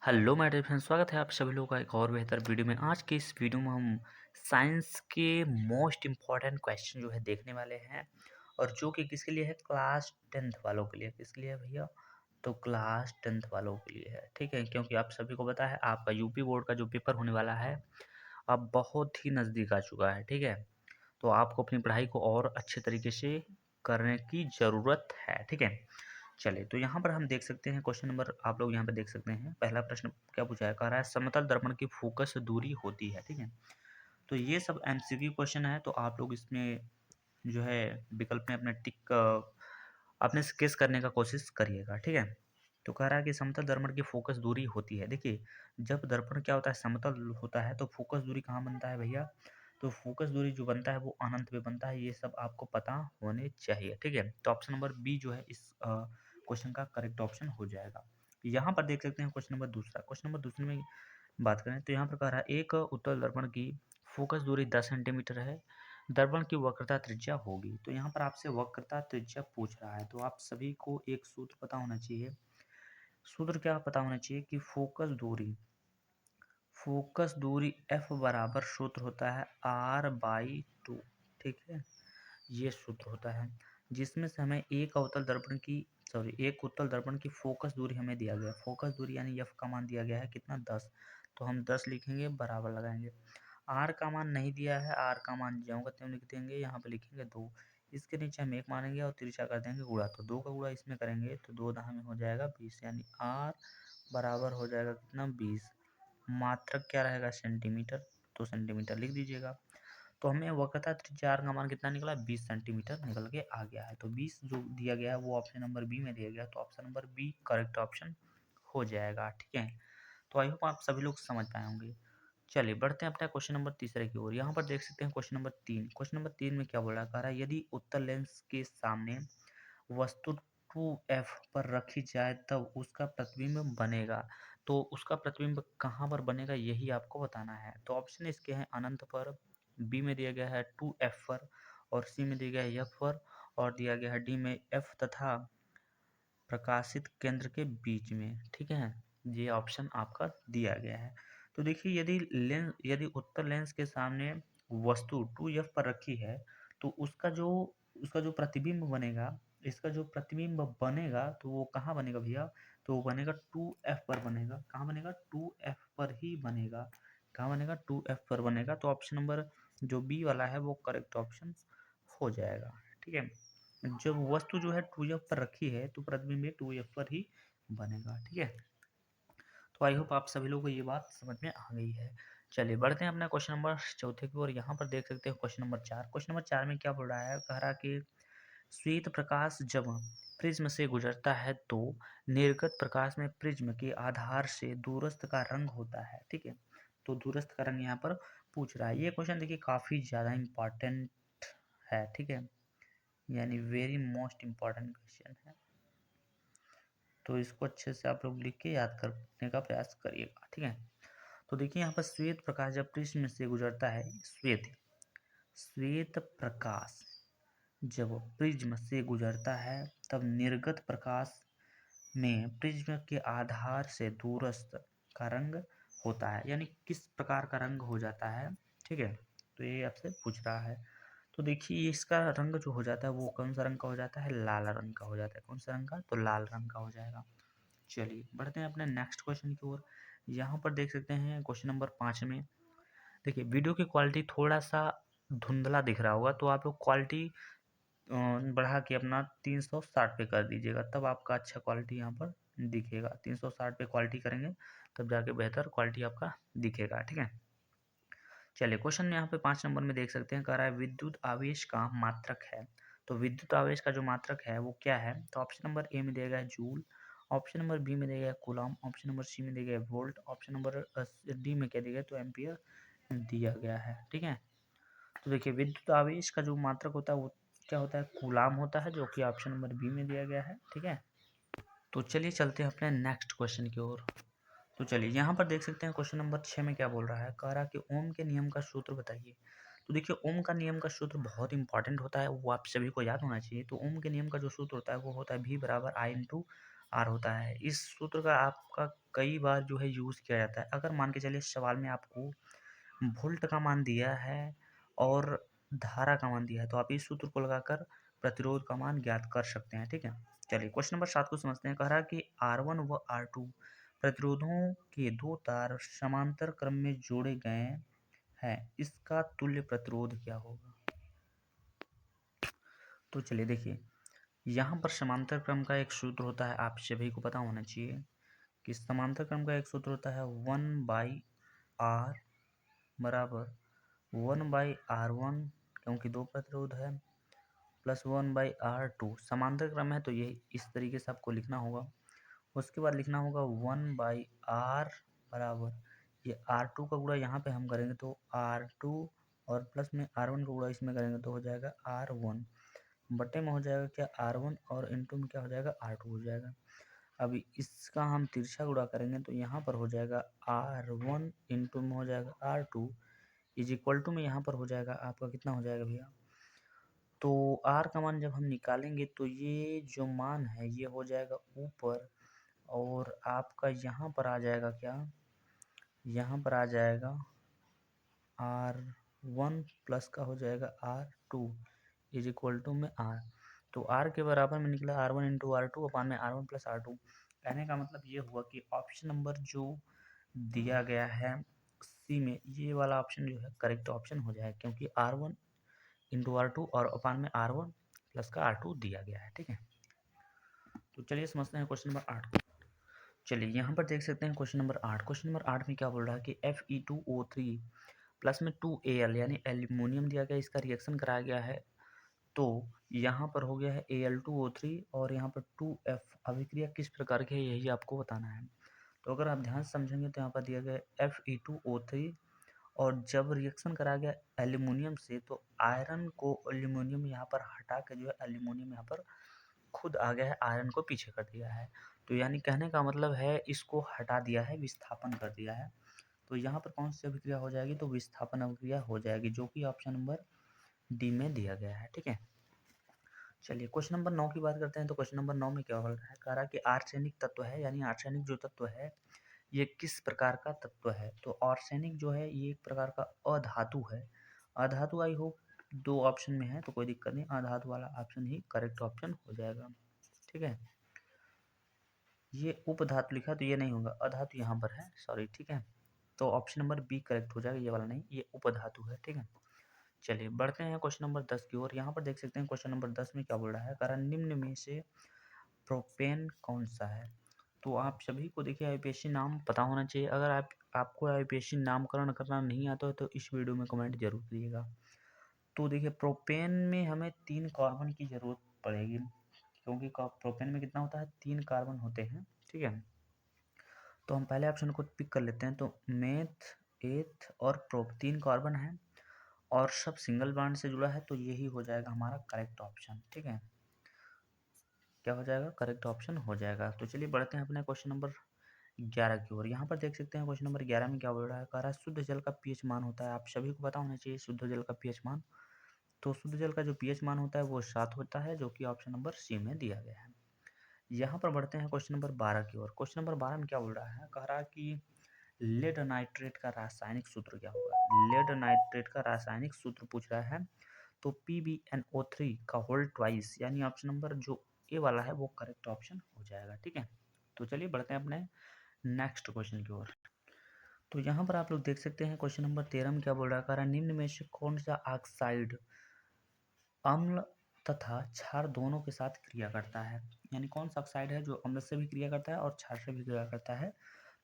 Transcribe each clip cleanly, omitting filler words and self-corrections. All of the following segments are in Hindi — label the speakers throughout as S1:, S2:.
S1: हेलो माय डियर फ्रेंड्स, स्वागत है आप सभी लोगों का एक और बेहतर वीडियो में। आज के इस वीडियो में हम साइंस के मोस्ट इम्पॉर्टेंट क्वेश्चन जो है देखने वाले हैं, और जो कि किसके लिए है? क्लास टेंथ वालों के लिए। किसके लिए है भैया? तो क्लास टेंथ वालों के लिए है, ठीक है। क्योंकि आप सभी को पता है आपका यूपी बोर्ड का जो पेपर होने वाला है अब बहुत ही नज़दीक आ चुका है, ठीक है। तो आपको अपनी पढ़ाई को और अच्छे तरीके से करने की ज़रूरत है, ठीक है। चलिए, तो यहाँ पर हम देख सकते हैं क्वेश्चन नंबर, आप लोग यहाँ पे देख सकते हैं। पहला प्रश्न क्या पूछा है? कह रहा है समतल दर्पण की फोकस दूरी होती है, ठीक है। तो ये सब एमसीक्यू क्वेश्चन है, तो आप लोग इसमें जो है विकल्प में अपना टिक अपने से गेस करने का कोशिश करिएगा, ठीक है। तो कह रहा है कि समतल दर्पण की फोकस दूरी होती है। देखिए, जब दर्पण क्या होता है, समतल होता है, तो फोकस दूरी कहाँ बनता है भैया? तो फोकस दूरी जो बनता है वो अनंत पे बनता है। ये सब आपको पता होने चाहिए, ठीक है। तो ऑप्शन नंबर बी जो है इस क्वेश्चन का करेक्ट ऑप्शन हो जाएगा। यहाँ पर देख सकते हैं क्वेश्चन नंबर दूसरा। क्वेश्चन नंबर दूसरे में बात करें तो यहाँ पर कह रहा है एक उत्तल दर्पण की फोकस दूरी 10 सेंटीमीटर है, दर्पण की वक्रता त्रिज्या होगी। तो यहाँ पर आपसे वक्रता त्रिज्या पूछ रहा है, तो आप सभी को एक सूत्र पता होना चाहिए। सूत्र क्या पता होना चाहिए कि फोकस दूरी एफ बराबर सूत्र होता है R/2, ठीक है। ये सूत्र होता है जिसमें से हमें एक उत्तल दर्पण की फोकस दूरी हमें दिया गया है। फोकस दूरी यानी एफ का मान दिया गया है कितना? 10। तो हम 10 लिखेंगे, बराबर लगाएंगे। आर का मान नहीं दिया है, आर का मान ज्यों का त्यों लिख देंगे, यहाँ पे लिखेंगे 2। इसके नीचे हम 1 मानेंगे और तिरछा कर देंगे गुणा। तो 2 का गुणा इसमें करेंगे तो 2 दहा में हो जाएगा 20, यानी आर बराबर हो जाएगा कितना? 20। मात्रक क्या रहेगा? सेंटीमीटर। तो सेंटीमीटर लिख दीजिएगा। तो हमें वक्रता त्रिज्या r का मान कितना निकला? 20 सेंटीमीटर निकल के आ गया है। तो 20 जो दिया गया है वो ऑप्शन नंबर बी में दिया गया है, तो option number B correct option हो जाएगा, ठीक है। तो आई होप आप सभी लोग समझ पाए होंगे। चलिए बढ़ते हैं अपने क्वेश्चन नंबर तीसरे की ओर। यहाँ पर देख सकते हैं क्वेश्चन नंबर 3। क्वेश्चन नंबर 3 में क्या बोल रहा है? कह रहा है यदि उत्तल लेंस के सामने वस्तु 2f पर रखी जाए तब उसका प्रतिबिंब बनेगा। तो उसका प्रतिबिंब कहाँ पर बनेगा यही आपको बताना है। तो ऑप्शन इसके हैं अनंत पर, बी में दिया गया है 2f पर, और सी में दिया गया है f पर, और दिया गया है डी में f तथा प्रकाशित केंद्र के बीच में, ठीक है। ये ऑप्शन आपका दिया गया है। तो देखिए, यदि उत्तल लेंस के सामने वस्तु 2f पर रखी है तो उसका जो प्रतिबिंब बनेगा, इसका जो प्रतिबिंब बनेगा तो वो कहाँ बनेगा भैया? तो वो बनेगा 2f पर बनेगा। कहाँ बनेगा? 2f पर ही बनेगा। कहाँ बनेगा? 2f पर बनेगा। तो ऑप्शन नंबर जो बी वाला है वो करेक्ट ऑप्शन हो जाएगा, ठीक है। जब वस्तु जो है 2f पर रखी है तो प्रतिबिंब भी 2f पर ही बनेगा, ठीक है। तो आई होप आप सभी लोगों को ये बात समझ में आ गई है। चलिए बढ़ते हैं अपना क्वेश्चन नंबर चौथे की ओर। यहाँ पर देख सकते हैं क्वेश्चन नंबर 4। क्वेश्चन नंबर 4 में क्या बोल रहा है? कह रहा कि श्वेत प्रकाश जब प्रिज्म से गुजरता है तो निर्गत प्रकाश में प्रिज्म के आधार से दूरस्थ का रंग होता है, ठीक है। तो दूरस्थ का रंग यहाँ पर पूछ रहा है। ये क्वेश्चन देखिए काफ़ी ज़्यादा इम्पॉर्टेंट है, ठीक है, यानी वेरी मोस्ट इम्पॉर्टेंट क्वेश्चन है। तो इसको अच्छे से आप लोग लिख के याद करने का प्रयास करिएगा, ठीक है। तो देखिए यहाँ पर श्वेत प्रकाश जब प्रिज्म से गुजरता है, श्वेत प्रकाश जब प्रिज्म से गुजरता है तब निर्गत प्रकाश में प्रिज्म के आधार से दूरस्थ का रंग होता है, यानी किस प्रकार का रंग हो जाता है, ठीक है। तो ये आपसे पूछ रहा है। तो देखिए इसका रंग जो हो जाता है वो कौन सा रंग का हो जाता है? लाल रंग का हो जाता है। कौन सा रंग का? तो लाल रंग का हो जाएगा। चलिए बढ़ते हैं अपने नेक्स्ट क्वेश्चन की ओर। यहाँ पर देख सकते हैं क्वेश्चन नंबर 5 में। देखिए वीडियो की क्वालिटी थोड़ा सा धुंधला दिख रहा होगा, तो आप लोग क्वालिटी बढ़ा के अपना 360 पे कर दीजिएगा, तब आपका अच्छा क्वालिटी यहाँ पर दिखेगा। 360 पे क्वालिटी करेंगे तब जाके बेहतर क्वालिटी आपका दिखेगा, ठीक है। चलिए क्वेश्चन यहाँ पे 5 नंबर में देख सकते हैं, कह रहा है विद्युत आवेश का मात्रक है। तो विद्युत आवेश का जो मात्रक है वो क्या है? तो ऑप्शन नंबर ए में दिया गया है जूल, ऑप्शन नंबर बी में दिया गया है कूलम, ऑप्शन नंबर सी में दिया गया है वोल्ट, ऑप्शन नंबर डी में क्या दिया गया है? तो एम्पियर दिया गया है, ठीक है। तो देखिए विद्युत आवेश का जो मात्रक होता है वो क्या होता है? कूलाम होता है, जो कि ऑप्शन नंबर बी में दिया गया है, ठीक है। तो चलिए चलते हैं अपने नेक्स्ट क्वेश्चन की ओर। तो चलिए यहाँ पर देख सकते हैं क्वेश्चन नंबर 6 में क्या बोल रहा है? कह रहा है कि ओम के नियम का सूत्र बताइए। तो देखिए ओम का नियम का सूत्र बहुत इंपॉर्टेंट होता है, वो आप सभी को याद होना चाहिए। तो ओम के नियम का जो सूत्र होता है वो होता है V बराबर I इंटू आर होता है। इस सूत्र का आपका कई बार जो है यूज़ किया जाता है। अगर मान के चलिए सवाल में आपको वोल्ट का मान दिया है और धारा का मान दिया है, तो आप इस सूत्र को लगाकर प्रतिरोध का मान ज्ञात कर सकते हैं। ठीक है, चलिए क्वेश्चन नंबर 7 को समझते हैं। कह रहा है कि R1 व R2 प्रतिरोधों के दो तार समांतर क्रम में जोड़े गए हैं, इसका तुल्य प्रतिरोध क्या होगा। तो चलिए देखिए, यहाँ पर समांतर क्रम का एक सूत्र होता है, आप सभी को पता होना चाहिए कि समांतर क्रम का एक सूत्र होता है 1/r बराबर 1/r1, क्योंकि दो प्रतिरोध है, प्लस 1/r2। समांतर क्रम है तो ये इस तरीके से आपको लिखना होगा। उसके बाद लिखना होगा 1/r बराबर ये R2 का गुणा यहाँ पे हम करेंगे तो R2 और प्लस में R1 का गुणा इसमें करेंगे तो हो जाएगा R1 बटे में हो जाएगा क्या R1 और इंटू में क्या हो जाएगा R2 हो जाएगा। अभी इसका हम तिरछा गुणा करेंगे तो यहाँ पर हो जाएगा R1 इंटू में हो जाएगा R2 इज इक्वल टू में यहाँ पर हो जाएगा आपका कितना हो जाएगा भैया। तो R का मान जब हम निकालेंगे तो ये जो मान है ये हो जाएगा ऊपर, और आपका यहाँ पर आ जाएगा क्या, यहाँ पर आ जाएगा R1 प्लस का हो जाएगा R2 इज इक्वल टू में R। तो R के बराबर में निकला R1 इंटू R2 अपान में R1 प्लस R2। कहने का मतलब ये हुआ कि ऑप्शन नंबर जो दिया गया है सी में, ये वाला ऑप्शन जो है करेक्ट ऑप्शन हो जाएगा, क्योंकि R1 इंटू R2 और अपान में R1 प्लस का R2 दिया गया है। ठीक है, तो चलिए समझते हैं क्वेश्चन नंबर 8 को। चलिए यहाँ पर देख सकते हैं क्वेश्चन नंबर 8। क्वेश्चन नंबर 8 में क्या बोल रहा है कि Fe2O3 प्लस में 2Al यानी एल्यूमिनियम दिया गया, इसका रिएक्शन कराया गया है। तो यहाँ पर हो गया है Al2O3 और यहाँ पर 2F। अभिक्रिया किस प्रकार की है यही आपको बताना है। तो अगर आप ध्यान से समझेंगे तो यहाँ पर दिया गया है Fe2O3 और जब रिएक्शन कराया गया एल्यूमिनियम से तो आयरन को एल्यूमिनियम यहाँ पर हटा के जो है एल्यूमिनियम यहाँ पर खुद आ गया है, आयरन को पीछे कर दिया है। तो यानी कहने का मतलब है इसको हटा दिया है, विस्थापन कर दिया है। तो यहाँ पर कौन सी अभिक्रिया हो जाएगी, तो विस्थापन अभिक्रिया हो जाएगी, जो कि ऑप्शन नंबर डी में दिया गया है। ठीक है, चलिए क्वेश्चन नंबर 9 की बात करते हैं। तो क्वेश्चन नंबर 9 में क्या हो रहा है, कह रहा है कि आर्सेनिक तत्व है, यानी आर्सेनिक जो तत्व है ये किस प्रकार का तत्व है। तो आर्सेनिक जो है ये एक प्रकार का अधातु है। अधातु आई होप दो ऑप्शन में है तो कोई दिक्कत नहीं, अधातु वाला ऑप्शन ही करेक्ट ऑप्शन हो जाएगा। ठीक है, ये उपधातु लिखा तो ये नहीं होगा, अधातु यहाँ पर है, सॉरी। ठीक है, तो ऑप्शन नंबर बी करेक्ट हो जाएगा, ये वाला नहीं, ये उपधातु है। ठीक है, चलिए बढ़ते हैं क्वेश्चन नंबर 10 की ओर। यहाँ पर देख सकते हैं क्वेश्चन नंबर 10 में क्या बोल रहा है, कारण निम्न में से प्रोपेन कौन सा है। तो आप सभी को देखिए आईपीएससी नाम पता होना चाहिए। अगर आपको आईपीएससी नामकरण करना नहीं आता है तो इस वीडियो में कमेंट जरूर करिएगा। तो देखिए प्रोपेन में हमें 3 कार्बन की ज़रूरत पड़ेगी, क्योंकि प्रोपेन में कितना होता है, 3 कार्बन होते हैं। ठीक है, तो हम पहले ऑप्शन को पिक कर लेते हैं। तो मेथ, एथ और प्रोप 3 कार्बन है और सब सिंगल बॉन्ड से जुड़ा है, तो यही हो जाएगा हमारा करेक्ट ऑप्शन। ठीक है, क्या हो जाएगा, करेक्ट ऑप्शन हो जाएगा। तो चलिए बढ़ते हैं अपने क्वेश्चन नंबर 11 की ओर। यहाँ पर देख सकते हैं क्वेश्चन नंबर 11 में क्या बोल रहा है, कह रहा है शुद्ध जल का पीएच मान होता है। आप सभी को पता होना चाहिए शुद्ध जल का पीएच मान। तो शुद्ध जल का जो पीएच मान होता है वो 7 होता है, जो कि ऑप्शन नंबर सी में दिया गया है। यहाँ पर बढ़ते हैं क्वेश्चन नंबर 12 की ओर। क्वेश्चन नंबर 12 में क्या बोल रहा है, कह रहा है कि लेड नाइट्रेट का रासायनिक सूत्र क्या होगा। लेड नाइट्रेट का रासायनिक सूत्र पूछ रहा है, तो PbNO3 का होल ट्वाइस, यानी ऑप्शन नंबर जो ए वाला है वो करेक्ट ऑप्शन हो जाएगा। ठीक है, तो चलिए बढ़ते हैं अपने नेक्स्ट क्वेश्चन की ओर। तो यहाँ पर आप लोग देख सकते हैं क्वेश्चन नंबर 13 में क्या बोल रहा है, कह रहा है निम्न में से कौन सा ऑक्साइड अम्ल तथा क्षार दोनों के साथ क्रिया करता है। यानी कौन सा ऑक्साइड है जो अम्ल से भी क्रिया करता है और क्षार से भी क्रिया करता है।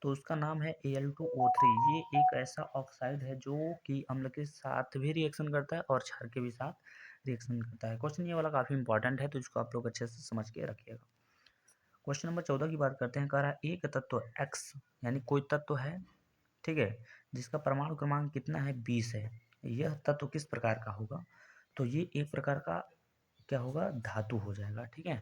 S1: तो उसका नाम है Al2O3। ये एक ऐसा ऑक्साइड है जो कि अम्ल के साथ भी रिएक्शन करता है और क्षार के भी साथ रिएक्शन करता है। क्वेश्चन ये वाला काफ़ी इंपॉर्टेंट है, तो इसको आप लोग अच्छे से समझ के रखिएगा। क्वेश्चन नंबर 14 की बात करते हैं, कह रहा है एक तत्व एक्स, यानी कोई तत्व है, ठीक है, जिसका परमाणु क्रमांक कितना है, 20 है। यह तत्व किस प्रकार का होगा। तो ये एक प्रकार का क्या होगा, धातु हो जाएगा। ठीक है,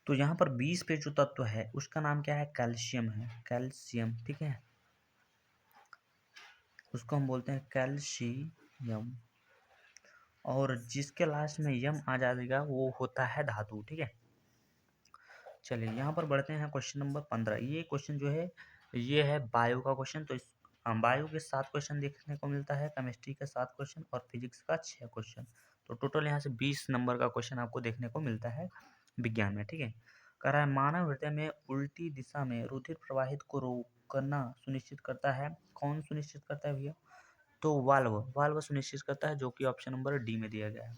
S1: तो यहाँ पर 20 पे जो तत्व है उसका नाम क्या है, कैल्शियम है, कैल्शियम। ठीक है, उसको हम बोलते हैं कैल्शियम, और जिसके लास्ट में यम आ जाएगा वो होता है धातु। ठीक है, चलिए यहाँ पर बढ़ते हैं क्वेश्चन नंबर 15। ये क्वेश्चन जो है ये है बायो का क्वेश्चन। तो इस बायो के 7 क्वेश्चन देखने को मिलता है, केमिस्ट्री के 7 क्वेश्चन और फिजिक्स का 6 क्वेश्चन। तो टोटल यहाँ से 20 नंबर का क्वेश्चन आपको देखने को मिलता है विज्ञान में। ठीक है, कह रहा है मानव हृदय में उल्टी दिशा में रुधिर प्रवाहित को रोकना सुनिश्चित करता है। कौन सुनिश्चित करता है भैया? तो वाल्व वाल्व सुनिश्चित करता है, जो कि ऑप्शन नंबर डी में दिया गया है।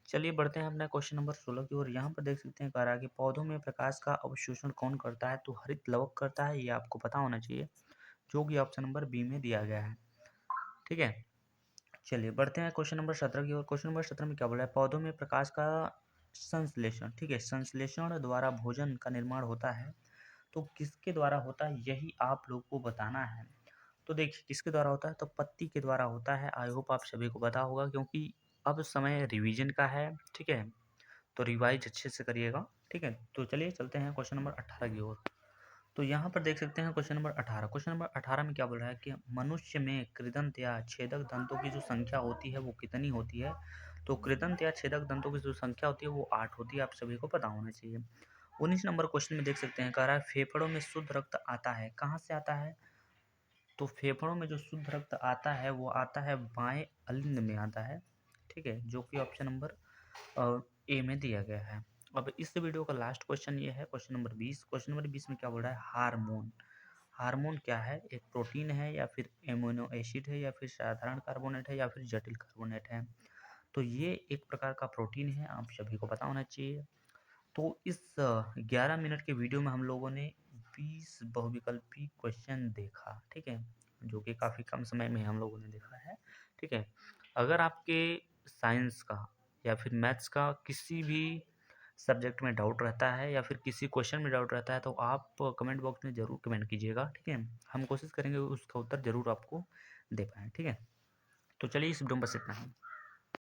S1: चलिए बढ़ते हैं अपने क्वेश्चन नंबर 16 की ओर। यहाँ पर देख सकते हैं कह रहा है कि पौधों में प्रकाश का अवशोषण कौन करता है? तो हरित लवक करता है, ये आपको पता होना चाहिए, जो कि ऑप्शन नंबर बी में दिया गया है। ठीक है, चलिए बढ़ते हैं क्वेश्चन नंबर 17 की ओर। क्वेश्चन नंबर 17 में क्या बोला है? पौधों में प्रकाश का संश्लेषण, ठीक है, संश्लेषण द्वारा भोजन का निर्माण होता है। तो किसके द्वारा होता है, यही आप लोग को बताना है। तो देखिए किसके द्वारा होता है, तो पत्ती के द्वारा होता है। आई होप आप सभी को पता होगा, क्योंकि अब समय रिवीजन का है। ठीक है, तो रिवाइज अच्छे से करिएगा। ठीक है, तो चलिए चलते हैं क्वेश्चन नंबर 18 की ओर। तो यहाँ पर देख सकते हैं क्वेश्चन नंबर 18। क्वेश्चन नंबर 18 में क्या बोल रहा है कि मनुष्य में कृदंत या छेदक दंतों की जो संख्या होती है वो कितनी होती है? तो कृदंत या छेदक दंतों की जो संख्या होती है वो 8 होती है, आप सभी को पता होना चाहिए। 19 नंबर क्वेश्चन में देख सकते हैं, कह रहा है फेफड़ों में शुद्ध रक्त आता है, कहाँ से आता है? तो फेफड़ों में जो शुद्ध रक्त आता है वो आता है बाएं अलिंद में आता है। ठीक है, जो कि ऑप्शन नंबर ए में दिया गया है। अब इस वीडियो का लास्ट क्वेश्चन ये है, क्वेश्चन नंबर 20। क्वेश्चन नंबर 20 में क्या बोल रहा है? हार्मोन। हार्मोन क्या है? एक प्रोटीन है या फिर एमिनो एसिड है या फिर साधारण कार्बोनेट है या फिर जटिल कार्बोनेट है? तो ये एक प्रकार का प्रोटीन है, आप सभी को पता होना चाहिए। तो इस 11 मिनट के वीडियो में हम लोगों ने 20 बहुविकल्पी क्वेश्चन देखा। ठीक है, जो कि काफ़ी कम समय में हम लोगों ने देखा है। ठीक है, अगर आपके साइंस का या फिर मैथ्स का किसी भी सब्जेक्ट में डाउट रहता है या फिर किसी क्वेश्चन में डाउट रहता है, तो आप कमेंट बॉक्स में ज़रूर कमेंट कीजिएगा। ठीक है, हम कोशिश करेंगे उसका उत्तर ज़रूर आपको दे पाएँ। ठीक है, तो चलिए इस वीडियो में बस इतना ही।